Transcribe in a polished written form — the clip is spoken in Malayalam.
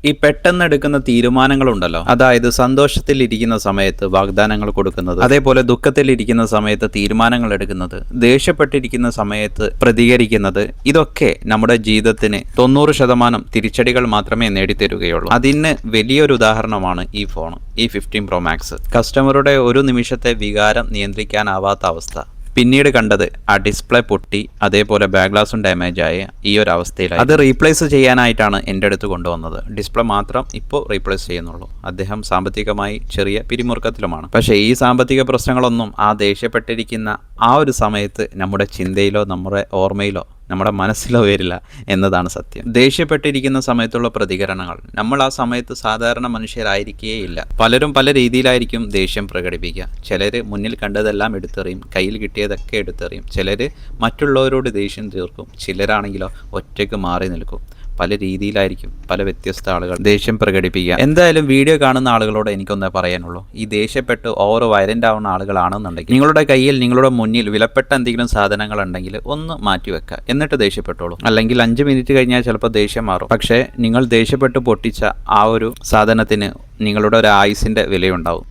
ഈ പെട്ടെന്നെടുക്കുന്ന തീരുമാനങ്ങളുണ്ടല്ലോ, അതായത് സന്തോഷത്തിലിരിക്കുന്ന സമയത്ത് വാഗ്ദാനങ്ങൾ കൊടുക്കുന്നത്, അതേപോലെ ദുഃഖത്തിലിരിക്കുന്ന സമയത്ത് തീരുമാനങ്ങൾ എടുക്കുന്നത്, ദേഷ്യപ്പെട്ടിരിക്കുന്ന സമയത്ത് പ്രതികരിക്കുന്നത്, ഇതൊക്കെ നമ്മുടെ ജീവിതത്തിന് 90% തിരിച്ചടികൾ മാത്രമേ നേടിത്തരുകയുള്ളൂ. അതിന് വലിയൊരു ഉദാഹരണമാണ് ഈ ഫോൺ, ഈ 15 Pro Max. കസ്റ്റമറുടെ ഒരു നിമിഷത്തെ വികാരം നിയന്ത്രിക്കാനാവാത്ത അവസ്ഥ. പിന്നീട് കണ്ടത് ആ ഡിസ്പ്ലേ പൊട്ടി, അതേപോലെ ബാക്ക് ഗ്ലാസും ഡാമേജ് ആയ ഈ ഒരു അവസ്ഥയിലായി. അത് റീപ്ലേസ് ചെയ്യാനായിട്ടാണ് എൻ്റെ അടുത്ത് കൊണ്ടുവന്നത്. ഡിസ്പ്ലേ മാത്രം ഇപ്പോൾ റീപ്ലേസ് ചെയ്യുന്നുള്ളൂ. അദ്ദേഹം സാമ്പത്തികമായി ചെറിയ പിരിമുറുക്കത്തിലുമാണ്. പക്ഷേ ഈ സാമ്പത്തിക പ്രശ്നങ്ങളൊന്നും ആ ദേഷ്യപ്പെട്ടിരിക്കുന്ന ആ ഒരു സമയത്ത് നമ്മുടെ ചിന്തയിലോ നമ്മുടെ ഓർമ്മയിലോ നമ്മുടെ മനസ്സിലോ വരില്ല എന്നതാണ് സത്യം. ദേഷ്യപ്പെട്ടിരിക്കുന്ന സമയത്തുള്ള പ്രതികരണങ്ങൾ നമ്മൾ ആ സമയത്ത് സാധാരണ മനുഷ്യരായിരിക്കേയില്ല. പലരും പല രീതിയിലായിരിക്കും ദേഷ്യം പ്രകടിപ്പിക്കുക. ചിലർ മുന്നിൽ കണ്ടതെല്ലാം എടുത്തെറിയും, കയ്യിൽ കിട്ടിയതൊക്കെ എടുത്തെറിയും. ചിലർ മറ്റുള്ളവരോട് ദേഷ്യം തീർക്കും. ചിലരാണെങ്കിലോ ഒറ്റയ്ക്ക് മാറി നിൽക്കും. പല രീതിയിലായിരിക്കും പല വ്യത്യസ്ത ആളുകൾ ദേഷ്യം പ്രകടിപ്പിക്കുക. എന്തായാലും വീഡിയോ കാണുന്ന ആളുകളോട് എനിക്കൊന്നേ പറയാനുള്ളൂ, ഈ ദേഷ്യപ്പെട്ട് ഓവർ വയലൻ്റ് ആവുന്ന ആളുകളാണെന്നുണ്ടെങ്കിൽ നിങ്ങളുടെ കയ്യിൽ നിങ്ങളുടെ മുന്നിൽ വിലപ്പെട്ട എന്തെങ്കിലും സാധനങ്ങൾ ഉണ്ടെങ്കിൽ ഒന്ന് മാറ്റിവെക്കുക, എന്നിട്ട് ദേഷ്യപ്പെട്ടോളൂ. അല്ലെങ്കിൽ 5 മിനിറ്റ് കഴിഞ്ഞാൽ ചിലപ്പോൾ ദേഷ്യം മാറും. പക്ഷേ നിങ്ങൾ ദേഷ്യപ്പെട്ട് പൊട്ടിച്ച ആ ഒരു സാധനത്തിന് നിങ്ങളുടെ ഒരു ആയുസിൻ്റെ വിലയുണ്ടാവും.